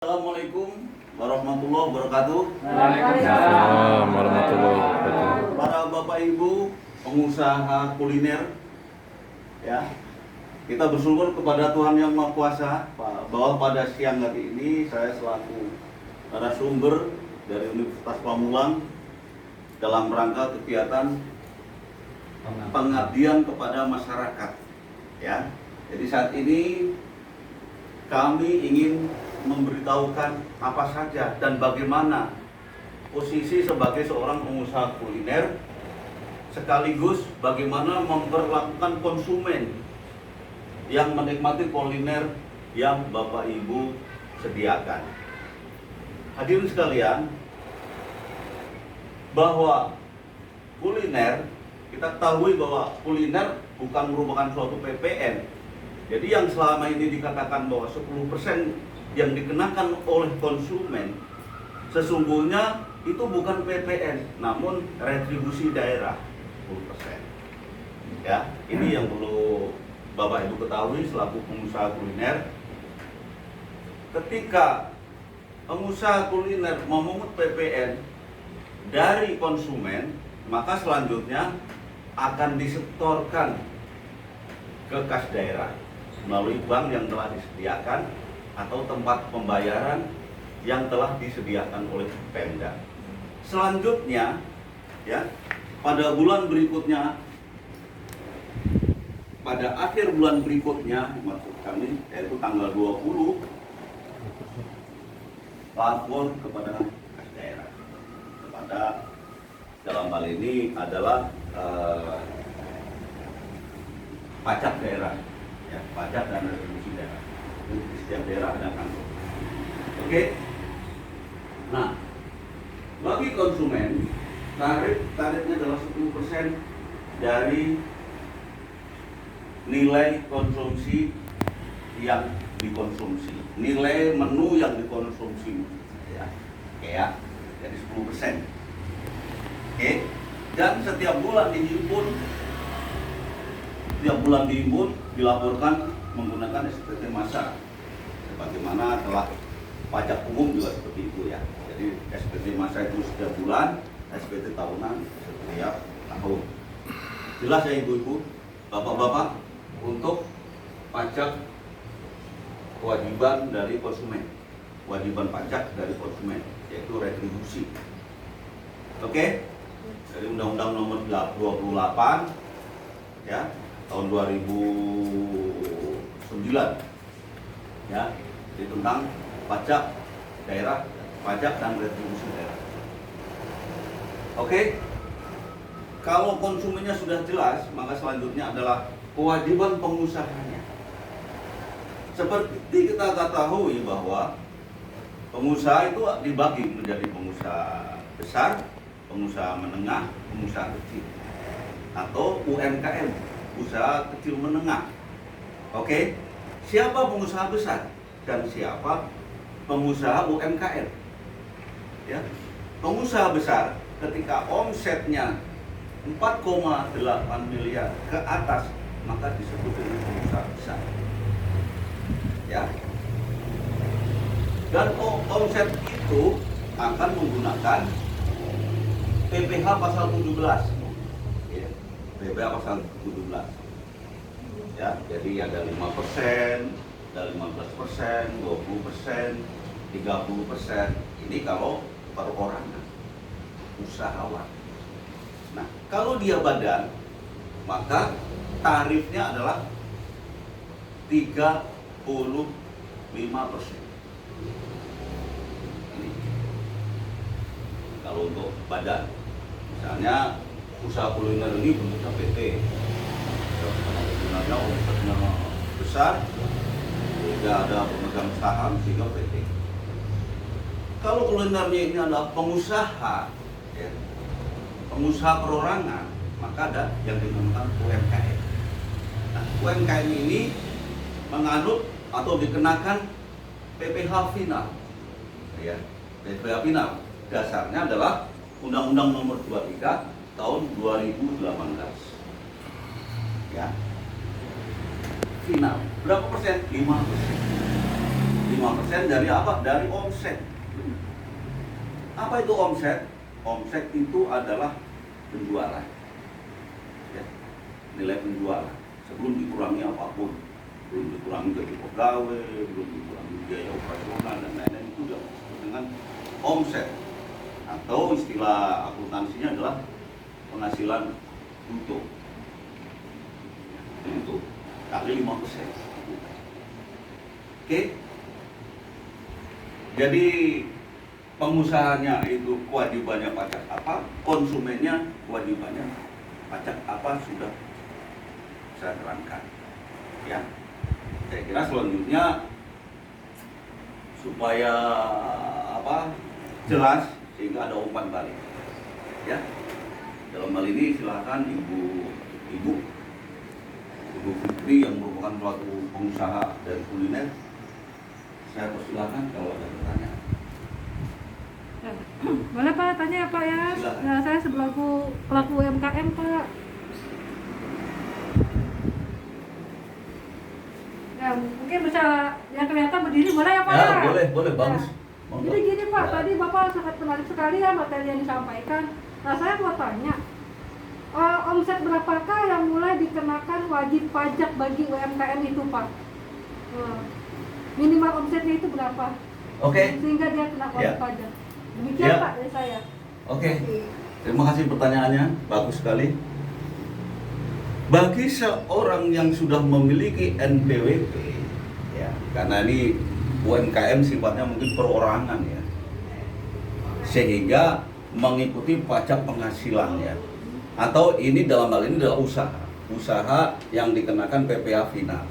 Assalamualaikum warahmatullahi wabarakatuh. Waalaikumsalam warahmatullahi wabarakatuh. Para bapak ibu pengusaha kuliner, ya, kita bersyukur kepada Tuhan Yang Maha Kuasa bahwa pada siang hari ini saya selaku narasumber dari Universitas Pamulang dalam rangka kegiatan pengabdian kepada masyarakat, ya. Jadi saat ini kami ingin memberitahukan apa saja dan bagaimana posisi sebagai seorang pengusaha kuliner, sekaligus bagaimana memperlakukan konsumen yang menikmati kuliner yang Bapak Ibu sediakan. Hadirin sekalian, bahwa kuliner, kita ketahui bahwa kuliner bukan merupakan suatu PPN. Jadi yang selama ini dikatakan bahwa 10% yang dikenakan oleh konsumen, sesungguhnya itu bukan PPN, namun retribusi daerah 10%. Ya, ini yang perlu Bapak Ibu ketahui selaku pengusaha kuliner. Ketika pengusaha kuliner memungut PPN dari konsumen, maka selanjutnya akan disetorkan ke kas daerah melalui bank yang telah disediakan atau tempat pembayaran yang telah disediakan oleh Pemda. Selanjutnya, ya, pada bulan berikutnya, pada akhir bulan berikutnya, maksud kami yaitu tanggal 20, lapor kepada kas daerah, kepada dalam hal ini adalah pajak daerah, ya, pajak dan retribusi daerah. Di setiap daerah ada kantor. Oke. Nah, bagi konsumen, tarifnya adalah 10% dari nilai konsumsi yang dikonsumsi, nilai menu yang dikonsumsi, ya, jadi 10%. Oke. Dan setiap bulan dihimpun, dilaporkan menggunakan SPT massa, sebagaimana telah pajak umum juga seperti itu, ya. Jadi SPT massa itu setiap bulan, SPT tahunan setiap tahun. Jelas ya ibu-ibu, bapak-bapak, untuk pajak kewajiban dari konsumen, kewajiban pajak dari konsumen, yaitu retribusi. Oke? Dari Undang-Undang Nomor 28, ya, tahun 2009, ya, jadi tentang pajak daerah, pajak dan retribusi daerah. Oke, kalau konsumennya sudah jelas, maka selanjutnya adalah kewajiban pengusahanya. Seperti kita ketahui bahwa pengusaha itu dibagi menjadi pengusaha besar, pengusaha menengah, pengusaha kecil, atau UMKM, usaha kecil menengah. Oke, siapa pengusaha besar dan siapa pengusaha UMKM? Ya, pengusaha besar ketika omsetnya 4,8 miliar ke atas, maka disebut dengan pengusaha besar. Ya, dan omset itu akan menggunakan PPh pasal 17. PPh pasal 17. Ya, jadi ada 5%, ada 15%, 20%, 30%. Ini kalau perorangan, usahawan. Nah, kalau dia badan, maka tarifnya adalah 35%. Ini kalau untuk badan. Misalnya usaha kuliner ini bentuknya PT, sebenarnya omsetnya besar, tidak ada pemegang saham sehingga PT. Kalau kulinernya ini adalah pengusaha, ya, pengusaha perorangan, maka ada yang dinamakan UMKM. Nah, UMKM ini menganut atau dikenakan PPh final, ya, PPh final. Dasarnya adalah Undang-Undang Nomor 23 tahun 2018. Ya. Final. Berapa persen? 5%. 5% dari apa? Dari omset. Apa itu omset? Omset itu adalah penjualan. Ya, nilai penjualan. Sebelum dikurangi apapun, belum dikurangi gaji pegawai, belum dikurangi biaya operasional dan lain-lain, itu sudah disebut dengan omset. Atau istilah akuntansinya adalah penghasilan bruto. Itu kali 5%. Oke. Jadi pengusahanya itu kewajibannya pajak apa, konsumennya kewajibannya pajak apa, sudah saya terangkan. Ya, saya kira selanjutnya supaya apa jelas sehingga ada umpan balik. Ya, dalam hal ini silakan ibu Fitri yang merupakan suatu pengusaha dari kuliner, saya persilahkan kalau ada pertanyaan. Boleh Pak, tanya Pak ya? Silakan. Nah, saya sebagai pelaku UMKM Pak. Ya, mungkin bisa yang kelihatan berdiri boleh ya Pak? Ya, boleh, bagus. Ya. Jadi gini Pak, Ya. tadi Bapak sangat menarik sekali ya materi yang disampaikan. Nah, saya mau tanya, omset berapakah yang mulai dikenakan wajib pajak bagi UMKM itu Pak? Minimal omsetnya itu berapa? Oke. Sehingga dia kena wajib Ya. pajak. Demikian Ya. Pak dari saya. Oke. Terima kasih pertanyaannya, bagus sekali. Bagi seorang yang sudah memiliki NPWP, ya, karena ini UMKM sifatnya mungkin perorangan ya, sehingga mengikuti pajak penghasilannya, atau ini dalam hal ini adalah usaha yang dikenakan PPh final,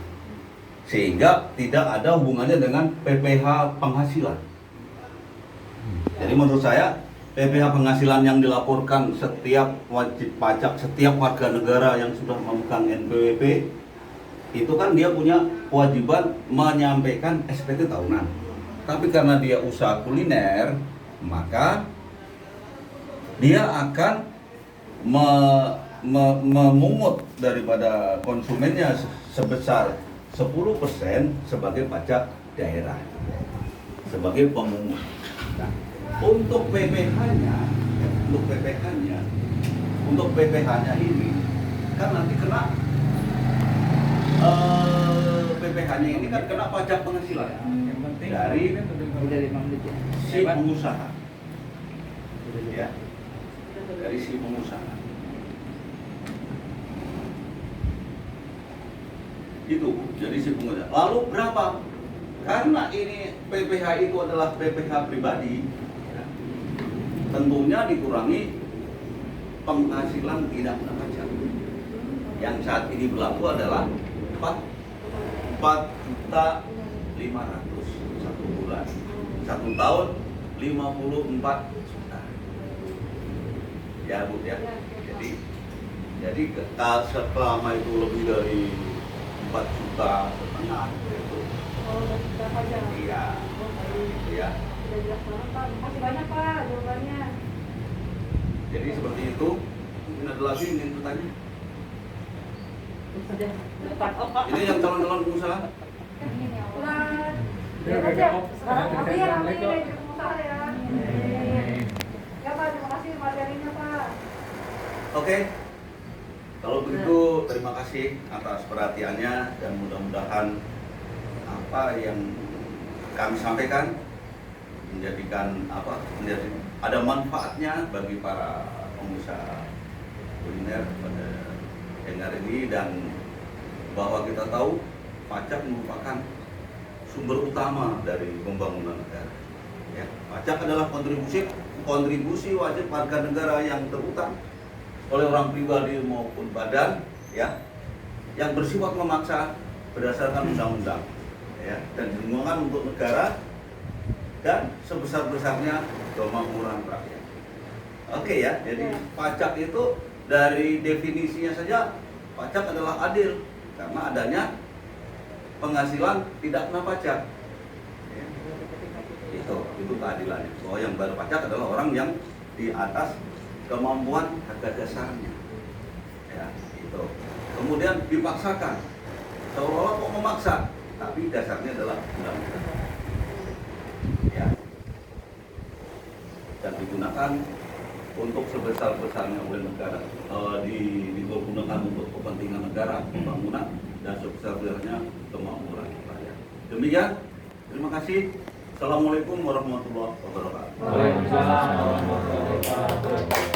sehingga tidak ada hubungannya dengan PPh penghasilan. Jadi menurut saya PPh penghasilan yang dilaporkan setiap wajib pajak, setiap warga negara yang sudah memegang NPWP, itu kan dia punya kewajiban menyampaikan SPT tahunan. Tapi karena dia usaha kuliner, maka dia akan memungut daripada konsumennya sebesar 10% sebagai pajak daerah, sebagai pemungut. Nah, untuk PPh-nya ini kan nanti kena PPh-nya ini kan kena pajak penghasilan dari si pengusaha, ya, dari si pengusaha. Itu jadi si pengusaha. Lalu berapa? Karena ini PPh itu adalah PPh pribadi, ya, tentunya dikurangi penghasilan tidak kena pajak. Yang saat ini berlaku adalah 4.500.000 satu bulan, 1 tahun 54 juta. Ya Bu ya. Jadi selama itu lebih dari 4,5 juta itu. Oh, sudah pajak. Iya. Iya. Sudah jelas banget Pak. Makasih banyak Pak jawabannya. Jadi seperti itu. Mungkin ada lagi yang ingin bertanya? Sudah. Ini yang calon-calon pengusaha. Udah. Ya aja. Sekarang kami ya ramai dari pengusaha ya. Ya Pak, terima kasih materinya Pak. Oke. Kalau begitu terima kasih atas perhatiannya dan mudah-mudahan apa yang kami sampaikan menjadi ada manfaatnya bagi para pengusaha kuliner pada hari ini, dan bahwa kita tahu pajak merupakan sumber utama dari pembangunan negara. Ya, pajak adalah kontribusi wajib warga negara yang terutang oleh orang pribadi maupun badan, ya, yang bersifat memaksa berdasarkan undang-undang, ya, dan dimungut untuk negara dan sebesar-besarnya kemakmuran rakyat. Oke ya, jadi pajak itu dari definisinya saja pajak adalah adil karena adanya penghasilan tidak kena pajak. Ya. Itu keadilannya. Bahwa yang bayar pajak adalah orang yang di atas kemampuan harga dasarnya. Ya, itu. Kemudian dipaksakan. Seolah-olah kok memaksa, tapi dasarnya adalah undang-undang. digunakan untuk sebesar-besarnya oleh negara, digunakan untuk kepentingan negara, pembangunan, dan sebesar-besarnya kemakmuran rakyat. Demikian, terima kasih. Assalamualaikum warahmatullahi wabarakatuh. Waalaikumsalam warahmatullahi wabarakatuh.